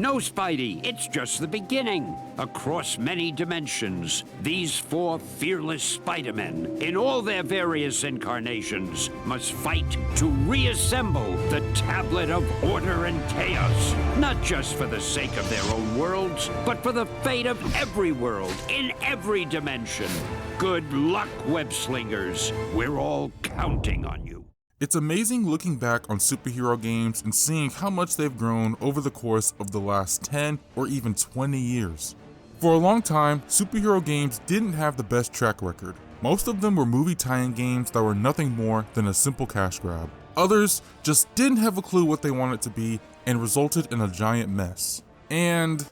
No, Spidey, it's just the beginning. Across many dimensions, these 4 fearless Spider-Men, in all their various incarnations, must fight to reassemble the Tablet of Order and Chaos. Not just for the sake of their own worlds, but for the fate of every world, in every dimension. Good luck, web-slingers. We're all counting on you. It's amazing looking back on superhero games and seeing how much they've grown over the course of the last 10 or even 20 years. For a long time, superhero games didn't have the best track record. Most of them were movie tie-in games that were nothing more than a simple cash grab. Others just didn't have a clue what they wanted to be and resulted in a giant mess. And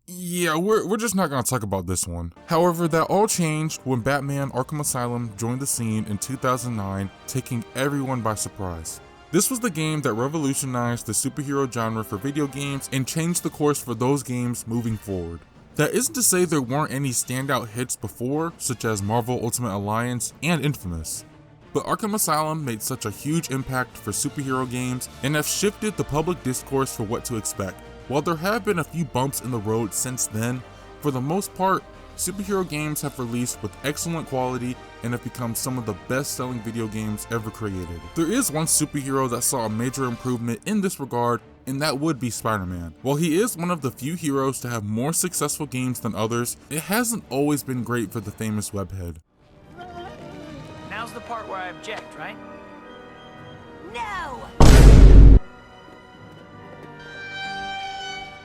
yeah, we're just not going to talk about this one. However, that all changed when Batman Arkham Asylum joined the scene in 2009, taking everyone by surprise. This was the game that revolutionized the superhero genre for video games and changed the course for those games moving forward. That isn't to say there weren't any standout hits before, such as Marvel Ultimate Alliance and Infamous. But Arkham Asylum made such a huge impact for superhero games and have shifted the public discourse for what to expect. While there have been a few bumps in the road since then, for the most part, superhero games have released with excellent quality and have become some of the best-selling video games ever created. There is one superhero that saw a major improvement in this regard, and that would be Spider-Man. While he is one of the few heroes to have more successful games than others, it hasn't always been great for the famous webhead. Now's the part where I object, right? No!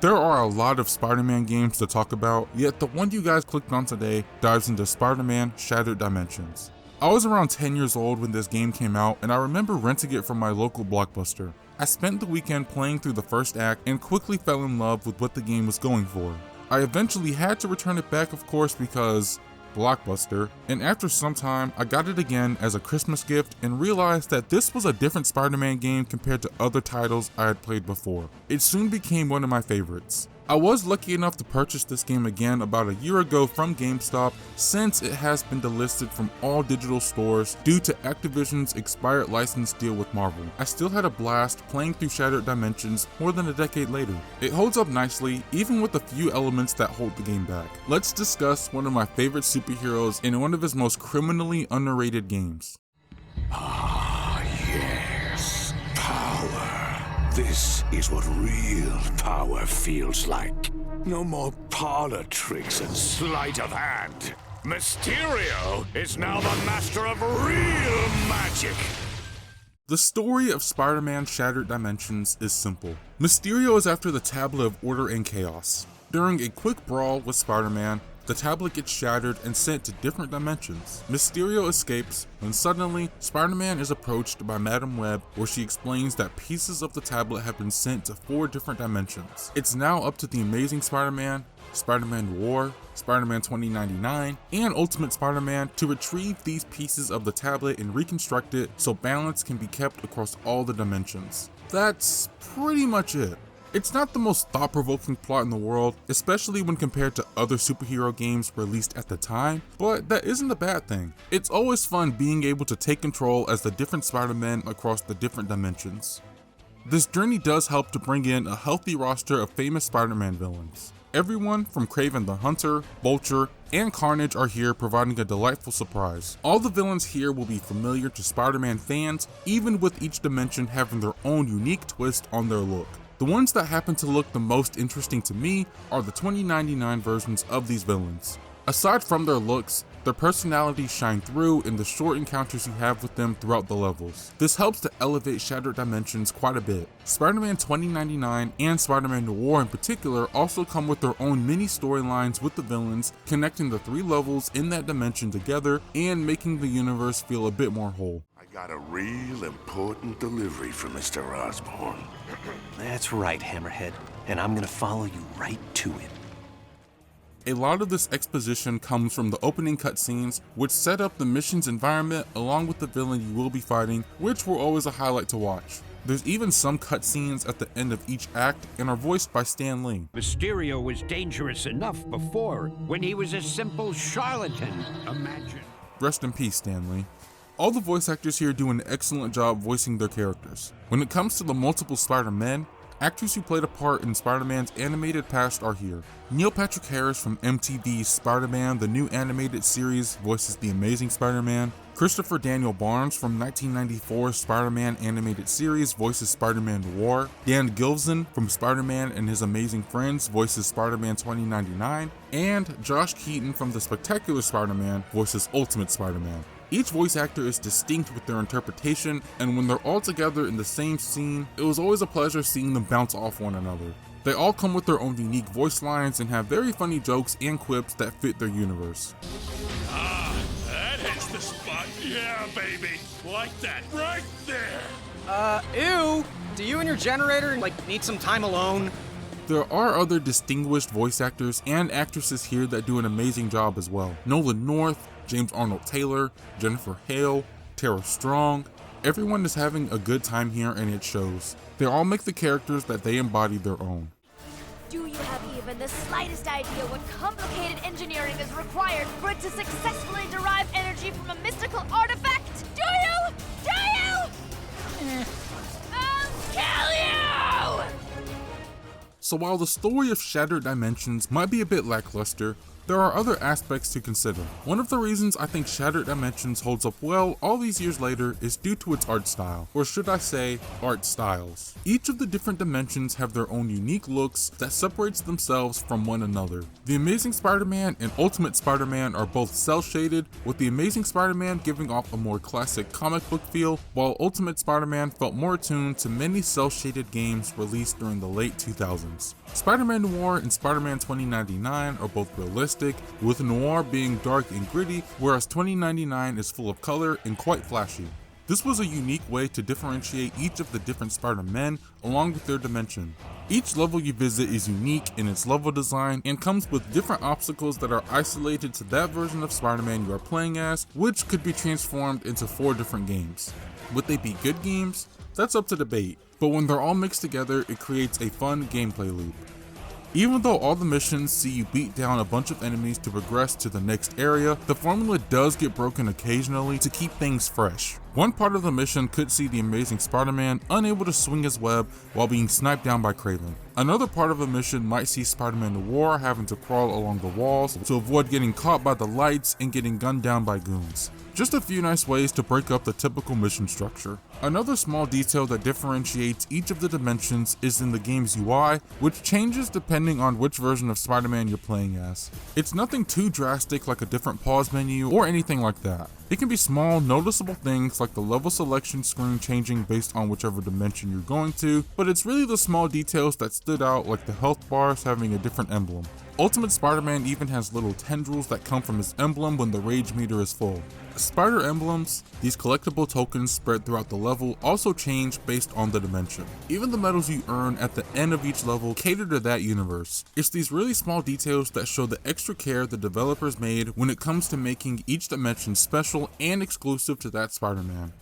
There are a lot of Spider-Man games to talk about, yet the one you guys clicked on today dives into Spider-Man Shattered Dimensions. I was around 10 years old when this game came out, and I remember renting it from my local Blockbuster. I spent the weekend playing through the first act and quickly fell in love with what the game was going for. I eventually had to return it back, of course, because Blockbuster, and after some time I got it again as a Christmas gift and realized that this was a different Spider-Man game compared to other titles I had played before. It soon became one of my favorites. I was lucky enough to purchase this game again about a year ago from GameStop, since it has been delisted from all digital stores due to Activision's expired license deal with Marvel. I still had a blast playing through Shattered Dimensions more than a decade later. It holds up nicely, even with a few elements that hold the game back. Let's discuss one of my favorite superheroes in one of his most criminally underrated games. Ah, yes, power. This is what real power feels like. No more parlor tricks and sleight of hand. Mysterio is now the master of real magic. The story of Spider-Man Shattered Dimensions is simple. Mysterio is after the Tablet of Order and Chaos. During a quick brawl with Spider-Man, the tablet gets shattered and sent to different dimensions. Mysterio escapes when suddenly Spider-Man is approached by Madam Web, where she explains that pieces of the tablet have been sent to 4 different dimensions. It's now up to the Amazing Spider-Man, Spider-Man Noir, Spider-Man 2099, and Ultimate Spider-Man to retrieve these pieces of the tablet and reconstruct it so balance can be kept across all the dimensions. That's pretty much it. It's not the most thought-provoking plot in the world, especially when compared to other superhero games released at the time, but that isn't a bad thing. It's always fun being able to take control as the different Spider-Men across the different dimensions. This journey does help to bring in a healthy roster of famous Spider-Man villains. Everyone from Kraven the Hunter, Vulture, and Carnage are here, providing a delightful surprise. All the villains here will be familiar to Spider-Man fans, even with each dimension having their own unique twist on their look. The ones that happen to look the most interesting to me are the 2099 versions of these villains. Aside from their looks, their personalities shine through in the short encounters you have with them throughout the levels. This helps to elevate Shattered Dimensions quite a bit. Spider-Man 2099 and Spider-Man Noir in particular also come with their own mini storylines with the villains, connecting the 3 levels in that dimension together and making the universe feel a bit more whole. Got a real important delivery for Mr. Osborn. That's right, Hammerhead, and I'm gonna follow you right to it. A lot of this exposition comes from the opening cutscenes, which set up the mission's environment along with the villain you will be fighting, which were always a highlight to watch. There's even some cutscenes at the end of each act and are voiced by Stan Lee. Mysterio was dangerous enough before, when he was a simple charlatan. Imagine. Rest in peace, Stan Lee. All the voice actors here do an excellent job voicing their characters. When it comes to the multiple Spider-Men, Actors who played a part in Spider-Man's animated past are here. Neil Patrick Harris from MTV's Spider-Man, the new animated series, voices the Amazing Spider-Man. Christopher Daniel Barnes from 1994's Spider-Man animated series voices Spider-Man Noir. Dan Gilvezan from Spider-Man and His Amazing Friends voices Spider-Man 2099. And Josh Keaton from The Spectacular Spider-Man voices Ultimate Spider-Man. Each voice actor is distinct with their interpretation, and when they're all together in the same scene, it was always a pleasure seeing them bounce off one another. They all come with their own unique voice lines and have very funny jokes and quips that fit their universe. That hits the spot. Yeah, baby. Like that. Right there. Ew! Do you and your generator, need some time alone? There are other distinguished voice actors and actresses here that do an amazing job as well. Nolan North, James Arnold Taylor, Jennifer Hale, Tara Strong. Everyone is having a good time here and it shows. They all make the characters that they embody their own. Do you have even the slightest idea what complicated engineering is required for it to successfully derive energy from a mystical artifact? Do you? Do you? I'll kill you! So while the story of Shattered Dimensions might be a bit lackluster, there are other aspects to consider. One of the reasons I think Shattered Dimensions holds up well all these years later is due to its art style, or should I say, art styles. Each of the different dimensions have their own unique looks that separates themselves from one another. The Amazing Spider-Man and Ultimate Spider-Man are both cel-shaded, with the Amazing Spider-Man giving off a more classic comic book feel, while Ultimate Spider-Man felt more attuned to many cel-shaded games released during the late 2000s. Spider-Man Noir and Spider-Man 2099 are both realistic, with Noir being dark and gritty, whereas 2099 is full of color and quite flashy. This was a unique way to differentiate each of the different Spider-Men along with their dimension. Each level you visit is unique in its level design and comes with different obstacles that are isolated to that version of Spider-Man you are playing as, which could be transformed into 4 different games. Would they be good games? That's up to debate, but when they're all mixed together, it creates a fun gameplay loop. Even though all the missions see you beat down a bunch of enemies to progress to the next area, the formula does get broken occasionally to keep things fresh. One part of the mission could see the Amazing Spider-Man unable to swing his web while being sniped down by Kraven. Another part of a mission might see Spider-Man Noir having to crawl along the walls to avoid getting caught by the lights and getting gunned down by goons. Just a few nice ways to break up the typical mission structure. Another small detail that differentiates each of the dimensions is in the game's UI, which changes depending on which version of Spider-Man you're playing as. It's nothing too drastic like a different pause menu or anything like that. It can be small, noticeable things like the level selection screen changing based on whichever dimension you're going to, but it's really the small details that stood out, like the health bars having a different emblem. Ultimate Spider-Man even has little tendrils that come from his emblem when the rage meter is full. Spider emblems, these collectible tokens spread throughout the level, also change based on the dimension. Even the medals you earn at the end of each level cater to that universe. It's these really small details that show the extra care the developers made when it comes to making each dimension special and exclusive to that Spider-Man.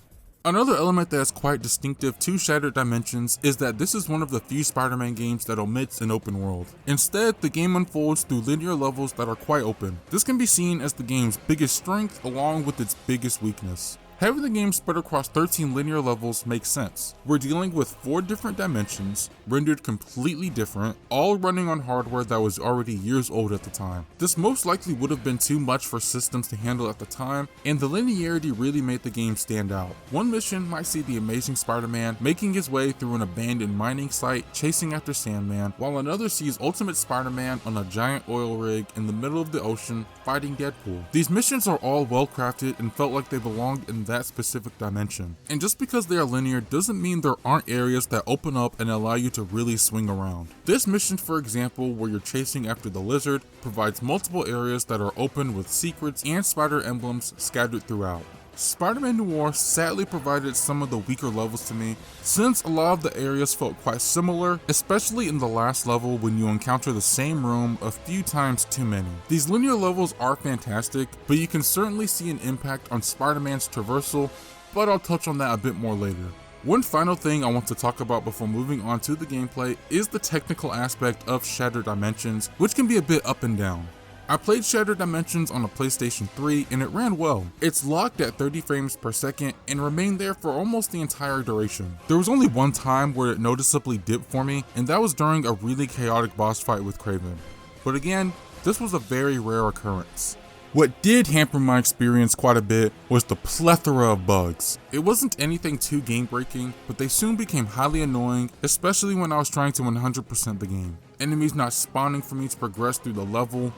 Another element that is quite distinctive to Shattered Dimensions is that this is one of the few Spider-Man games that omits an open world. Instead, the game unfolds through linear levels that are quite open. This can be seen as the game's biggest strength along with its biggest weakness. Having the game spread across 13 linear levels makes sense. We're dealing with 4 different dimensions, rendered completely different, all running on hardware that was already years old at the time. This most likely would have been too much for systems to handle at the time, and the linearity really made the game stand out. One mission might see the Amazing Spider-Man making his way through an abandoned mining site chasing after Sandman, while another sees Ultimate Spider-Man on a giant oil rig in the middle of the ocean fighting Deadpool. These missions are all well crafted and felt like they belonged in that specific dimension. And just because they are linear doesn't mean there aren't areas that open up and allow you to really swing around. This mission, for example, where you're chasing after the lizard, provides multiple areas that are open with secrets and spider emblems scattered throughout. Spider-Man Noir sadly provided some of the weaker levels to me, since a lot of the areas felt quite similar, especially in the last level when you encounter the same room a few times too many. These linear levels are fantastic, but you can certainly see an impact on Spider-Man's traversal, but I'll touch on that a bit more later. One final thing I want to talk about before moving on to the gameplay is the technical aspect of Shattered Dimensions, which can be a bit up and down. I played Shattered Dimensions on a PlayStation 3 and it ran well. It's locked at 30 frames per second and remained there for almost the entire duration. There was only one time where it noticeably dipped for me, and that was during a really chaotic boss fight with Kraven. But again, this was a very rare occurrence. What did hamper my experience quite a bit was the plethora of bugs. It wasn't anything too game-breaking, but they soon became highly annoying, especially when I was trying to 100% the game. Enemies not spawning for me to progress through the level,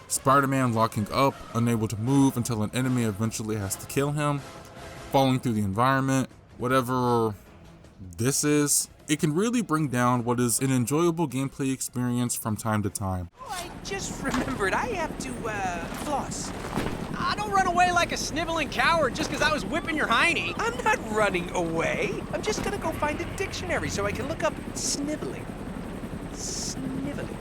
Spider-Man locking up, unable to move until an enemy eventually has to kill him, falling through the environment, whatever this is. It can really bring down what is an enjoyable gameplay experience from time to time. Oh, I just remembered I have to, floss. Don't run away like a sniveling coward just because I was whipping your hiney. I'm not running away. I'm just gonna go find a dictionary so I can look up sniveling. Sniveling.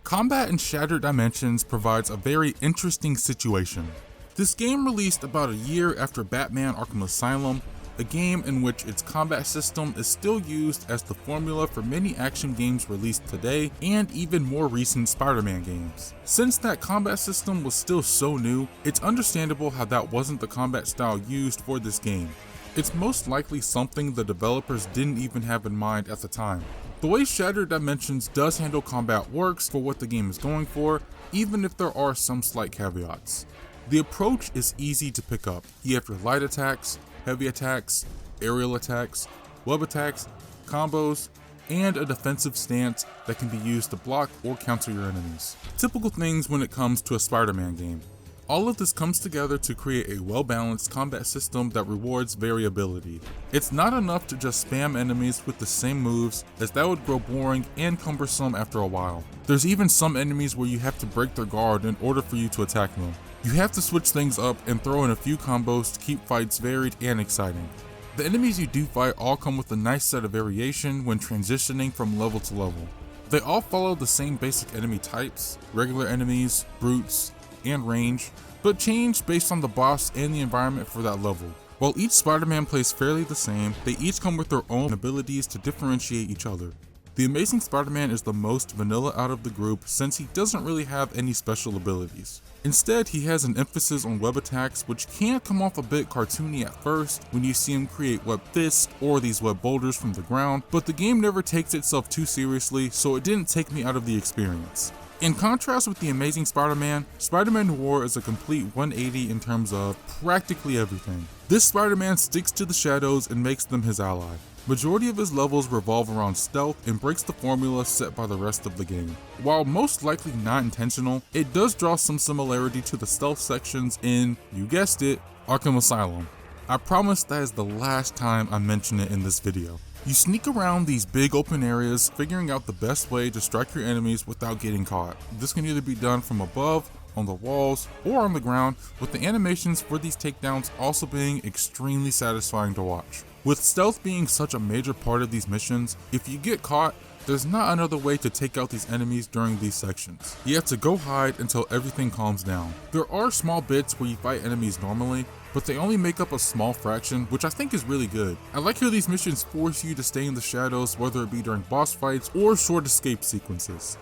Combat in Shattered Dimensions provides a very interesting situation. This game released about a year after Batman Arkham Asylum, a game in which its combat system is still used as the formula for many action games released today and even more recent Spider-Man games. Since that combat system was still so new, it's understandable how that wasn't the combat style used for this game. It's most likely something the developers didn't even have in mind at the time. The way Shattered Dimensions does handle combat works for what the game is going for, even if there are some slight caveats. The approach is easy to pick up. You have your light attacks, heavy attacks, aerial attacks, web attacks, combos, and a defensive stance that can be used to block or counter your enemies. Typical things when it comes to a Spider-Man game. All of this comes together to create a well-balanced combat system that rewards variability. It's not enough to just spam enemies with the same moves, as that would grow boring and cumbersome after a while. There's even some enemies where you have to break their guard in order for you to attack them. You have to switch things up and throw in a few combos to keep fights varied and exciting. The enemies you do fight all come with a nice set of variation when transitioning from level to level. They all follow the same basic enemy types, regular enemies, brutes, and range, but change based on the boss and the environment for that level. While each Spider-Man plays fairly the same, they each come with their own abilities to differentiate each other. The Amazing Spider-Man is the most vanilla out of the group since he doesn't really have any special abilities. Instead, he has an emphasis on web attacks, which can come off a bit cartoony at first when you see him create web fists or these web boulders from the ground, but the game never takes itself too seriously, so it didn't take me out of the experience. In contrast with the Amazing Spider-Man, Spider-Man Noir is a complete 180 in terms of practically everything. This Spider-Man sticks to the shadows and makes them his ally. Majority of his levels revolve around stealth and breaks the formula set by the rest of the game. While most likely not intentional, it does draw some similarity to the stealth sections in, you guessed it, Arkham Asylum. I promise that is the last time I mention it in this video. You sneak around these big open areas, figuring out the best way to strike your enemies without getting caught. This can either be done from above, on the walls, or on the ground, with the animations for these takedowns also being extremely satisfying to watch. With stealth being such a major part of these missions, if you get caught, there's not another way to take out these enemies during these sections. You have to go hide until everything calms down. There are small bits where you fight enemies normally, but they only make up a small fraction, which I think is really good. I like how these missions force you to stay in the shadows, whether it be during boss fights or short escape sequences.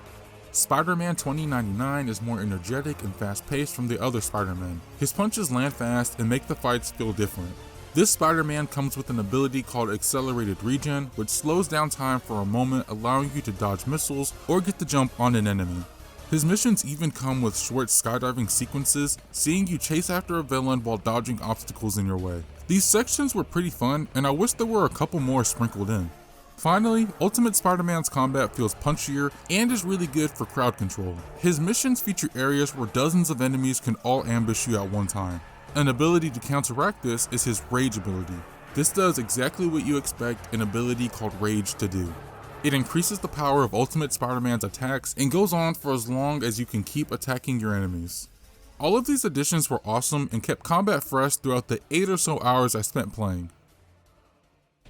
Spider-Man 2099 is more energetic and fast-paced from the other Spider-Man. His punches land fast and make the fights feel different. This Spider-Man comes with an ability called Accelerated Regen, which slows down time for a moment, allowing you to dodge missiles or get the jump on an enemy. His missions even come with short skydiving sequences, seeing you chase after a villain while dodging obstacles in your way. These sections were pretty fun, and I wish there were a couple more sprinkled in. Finally, Ultimate Spider-Man's combat feels punchier and is really good for crowd control. His missions feature areas where dozens of enemies can all ambush you at one time. An ability to counteract this is his Rage ability. This does exactly what you expect an ability called Rage to do. It increases the power of Ultimate Spider-Man's attacks and goes on for as long as you can keep attacking your enemies. All of these additions were awesome and kept combat fresh throughout the 8 or so hours I spent playing.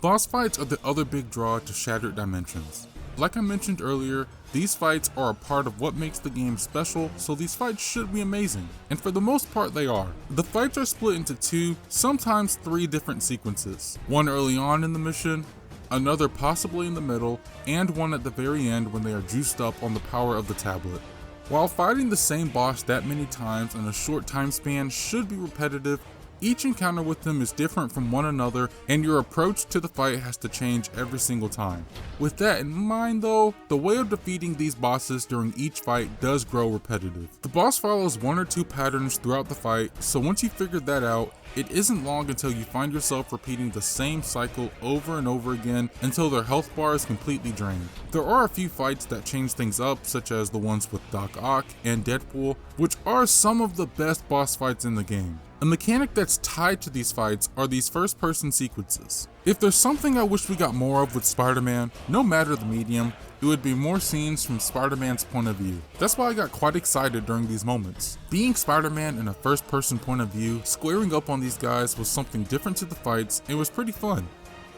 Boss fights are the other big draw to Shattered Dimensions. Like I mentioned earlier, these fights are a part of what makes the game special, so these fights should be amazing, and for the most part they are. The fights are split into 2, sometimes 3 different sequences. One early on in the mission, another possibly in the middle, and one at the very end when they are juiced up on the power of the tablet. While fighting the same boss that many times in a short time span should be repetitive, each encounter with them is different from one another, and your approach to the fight has to change every single time. With that in mind though, the way of defeating these bosses during each fight does grow repetitive. The boss follows one or two patterns throughout the fight, so once you figure that out, it isn't long until you find yourself repeating the same cycle over and over again until their health bar is completely drained. There are a few fights that change things up, such as the ones with Doc Ock and Deadpool, which are some of the best boss fights in the game. A mechanic that's tied to these fights are these first-person sequences. If there's something I wish we got more of with Spider-Man, no matter the medium, it would be more scenes from Spider-Man's point of view. That's why I got quite excited during these moments. Being Spider-Man in a first-person point of view, squaring up on these guys was something different to the fights and was pretty fun.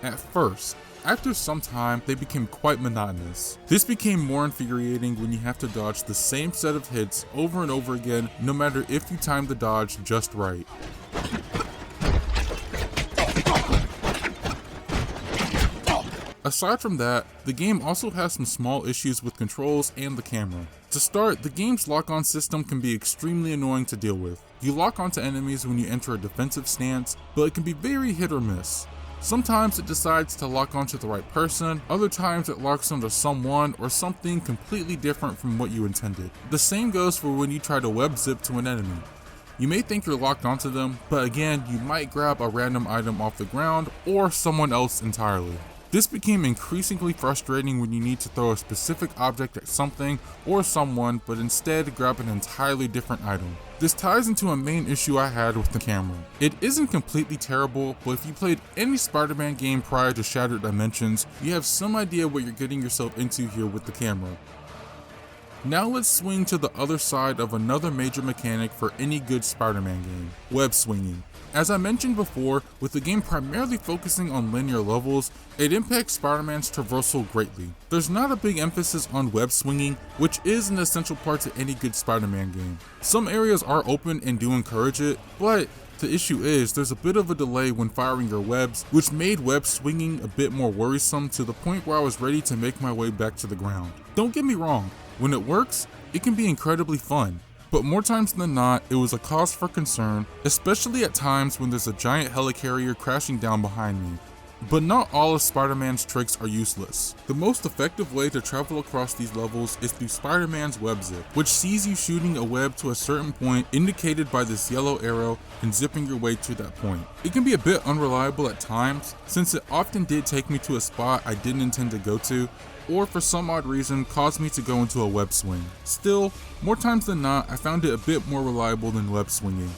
At first. After some time, they became quite monotonous. This became more infuriating when you have to dodge the same set of hits over and over again, no matter if you time the dodge just right. Aside from that, the game also has some small issues with controls and the camera. To start, the game's lock-on system can be extremely annoying to deal with. You lock onto enemies when you enter a defensive stance, but it can be very hit or miss. Sometimes it decides to lock onto the right person, other times it locks onto someone or something completely different from what you intended. The same goes for when you try to web zip to an enemy. You may think you're locked onto them, but again, you might grab a random item off the ground or someone else entirely. This became increasingly frustrating when you need to throw a specific object at something or someone, but instead grab an entirely different item. This ties into a main issue I had with the camera. It isn't completely terrible, but if you played any Spider-Man game prior to Shattered Dimensions, you have some idea what you're getting yourself into here with the camera. Now let's swing to the other side of another major mechanic for any good Spider-Man game, web swinging. As I mentioned before, with the game primarily focusing on linear levels, it impacts Spider-Man's traversal greatly. There's not a big emphasis on web swinging, which is an essential part to any good Spider-Man game. Some areas are open and do encourage it, but the issue is there's a bit of a delay when firing your webs, which made web swinging a bit more worrisome to the point where I was ready to make my way back to the ground. Don't get me wrong, when it works, it can be incredibly fun. But more times than not, it was a cause for concern, especially at times when there's a giant helicarrier crashing down behind me. But not all of Spider-Man's tricks are useless. The most effective way to travel across these levels is through Spider-Man's web zip, which sees you shooting a web to a certain point indicated by this yellow arrow and zipping your way to that point. It can be a bit unreliable at times, since it often did take me to a spot I didn't intend to go to, or for some odd reason caused me to go into a web swing. Still, more times than not, I found it a bit more reliable than web swinging.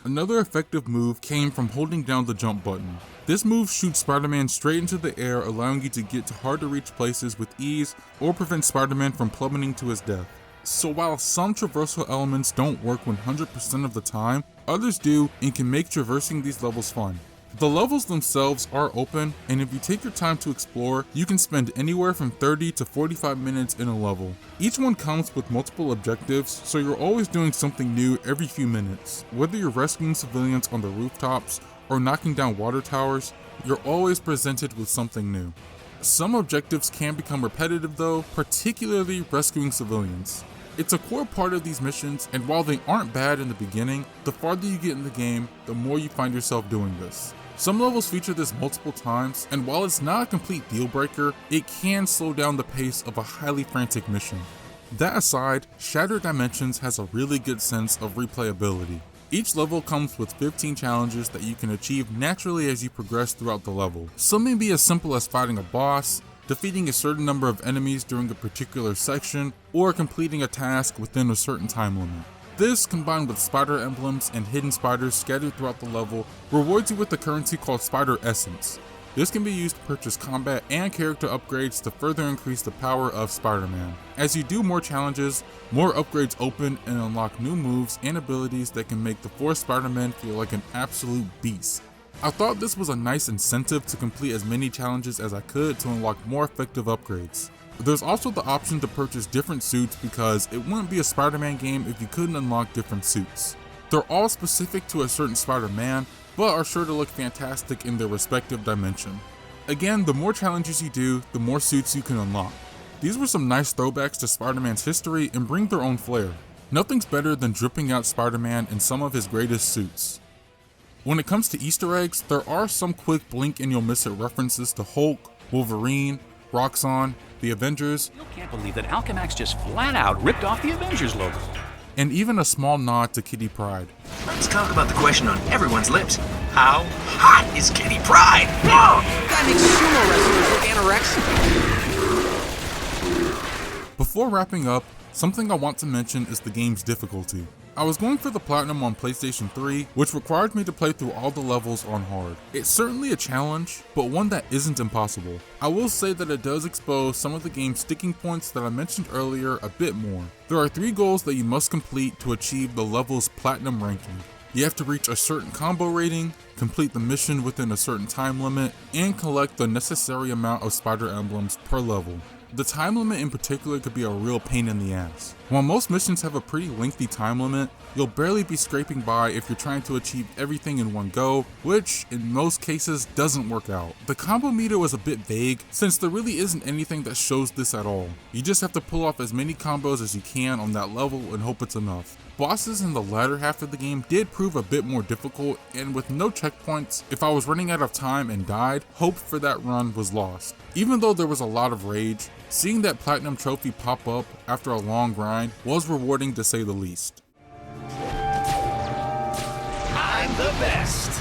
Another effective move came from holding down the jump button. This move shoots Spider-Man straight into the air, allowing you to get to hard to reach places with ease or prevent Spider-Man from plummeting to his death. So while some traversal elements don't work 100% of the time, others do and can make traversing these levels fun. The levels themselves are open, and if you take your time to explore, you can spend anywhere from 30 to 45 minutes in a level. Each one comes with multiple objectives, so you're always doing something new every few minutes. Whether you're rescuing civilians on the rooftops or knocking down water towers, you're always presented with something new. Some objectives can become repetitive though, particularly rescuing civilians. It's a core part of these missions, and while they aren't bad in the beginning, the farther you get in the game, the more you find yourself doing this. Some levels feature this multiple times, and while it's not a complete deal breaker, it can slow down the pace of a highly frantic mission. That aside, Shattered Dimensions has a really good sense of replayability. Each level comes with 15 challenges that you can achieve naturally as you progress throughout the level. Some may be as simple as fighting a boss, defeating a certain number of enemies during a particular section, or completing a task within a certain time limit. This, combined with spider emblems and hidden spiders scattered throughout the level, rewards you with a currency called Spider Essence. This can be used to purchase combat and character upgrades to further increase the power of Spider-Man. As you do more challenges, more upgrades open and unlock new moves and abilities that can make the fourth Spider-Man feel like an absolute beast. I thought this was a nice incentive to complete as many challenges as I could to unlock more effective upgrades. There's also the option to purchase different suits because it wouldn't be a Spider-Man game if you couldn't unlock different suits. They're all specific to a certain Spider-Man, but are sure to look fantastic in their respective dimension. Again, the more challenges you do, the more suits you can unlock. These were some nice throwbacks to Spider-Man's history and bring their own flair. Nothing's better than dripping out Spider-Man in some of his greatest suits. When it comes to Easter eggs, there are some quick blink and you'll miss it references to Hulk, Wolverine, Roxxon, the Avengers, You can't believe that Alchemax just flat out ripped off the Avengers logo. and even a small nod to Kitty Pryde. Let's talk about the question on everyone's lips. How hot is Kitty Pryde? Whoa! That makes sumo wrestlers look anorexic. Before wrapping up, something I want to mention is the game's difficulty. I was going for the Platinum on PlayStation 3, which required me to play through all the levels on hard. It's certainly a challenge, but one that isn't impossible. I will say that it does expose some of the game's sticking points that I mentioned earlier a bit more. There are 3 goals that you must complete to achieve the level's Platinum ranking. You have to reach a certain combo rating, complete the mission within a certain time limit, and collect the necessary amount of spider emblems per level. The time limit in particular could be a real pain in the ass. While most missions have a pretty lengthy time limit, you'll barely be scraping by if you're trying to achieve everything in one go, which in most cases doesn't work out. The combo meter was a bit vague since there really isn't anything that shows this at all. You just have to pull off as many combos as you can on that level and hope it's enough. Bosses in the latter half of the game did prove a bit more difficult, and with no checkpoints, if I was running out of time and died, hope for that run was lost. Even though there was a lot of rage, seeing that Platinum trophy pop up after a long grind was rewarding to say the least. I'm the best.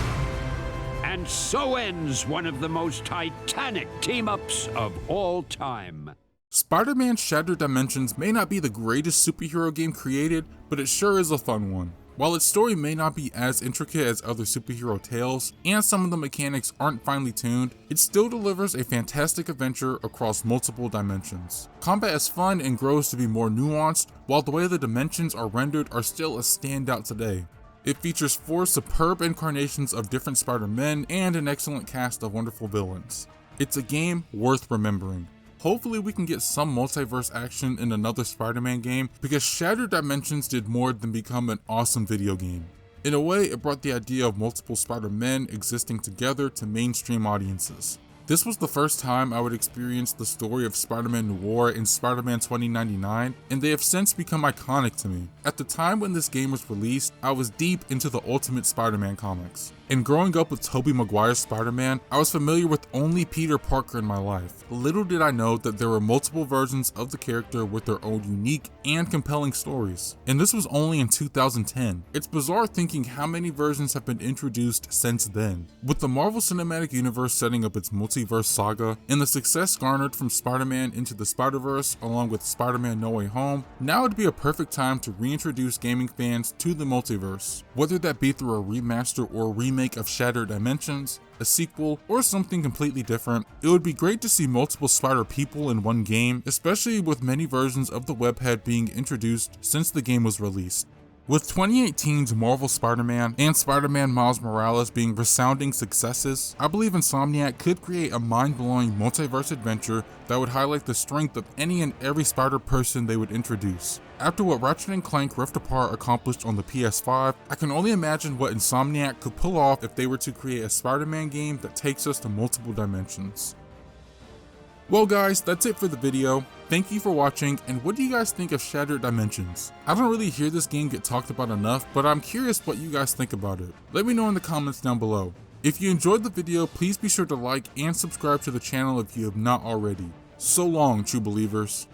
And so ends one of the most titanic team-ups of all time. Spider-Man Shattered Dimensions may not be the greatest superhero game created, but it sure is a fun one. While its story may not be as intricate as other superhero tales, and some of the mechanics aren't finely tuned, it still delivers a fantastic adventure across multiple dimensions. Combat is fun and grows to be more nuanced, while the way the dimensions are rendered are still a standout today. It features 4 superb incarnations of different Spider-Men and an excellent cast of wonderful villains. It's a game worth remembering. Hopefully we can get some multiverse action in another Spider-Man game, because Shattered Dimensions did more than become an awesome video game. In a way, it brought the idea of multiple Spider-Men existing together to mainstream audiences. This was the first time I would experience the story of Spider-Man Noir in Spider-Man 2099, and they have since become iconic to me. At the time when this game was released, I was deep into the Ultimate Spider-Man comics. And growing up with Tobey Maguire's Spider-Man, I was familiar with only Peter Parker in my life. Little did I know that there were multiple versions of the character with their own unique and compelling stories. And this was only in 2010. It's bizarre thinking how many versions have been introduced since then. With the Marvel Cinematic Universe setting up its multiverse saga, and the success garnered from Spider-Man Into the Spider-Verse along with Spider-Man No Way Home, now would be a perfect time to reintroduce gaming fans to the multiverse. Whether that be through a remaster or remake of Shattered Dimensions, a sequel, or something completely different, it would be great to see multiple Spider people in one game, especially with many versions of the webhead being introduced since the game was released. With 2018's Marvel Spider-Man and Spider-Man Miles Morales being resounding successes, I believe Insomniac could create a mind-blowing multiverse adventure that would highlight the strength of any and every Spider person they would introduce. After what Ratchet & Clank Rift Apart accomplished on the PS5, I can only imagine what Insomniac could pull off if they were to create a Spider-Man game that takes us to multiple dimensions. Well guys, that's it for the video. Thank you for watching, and what do you guys think of Shattered Dimensions? I don't really hear this game get talked about enough, but I'm curious what you guys think about it. Let me know in the comments down below. If you enjoyed the video, please be sure to like and subscribe to the channel if you have not already. So long, true believers.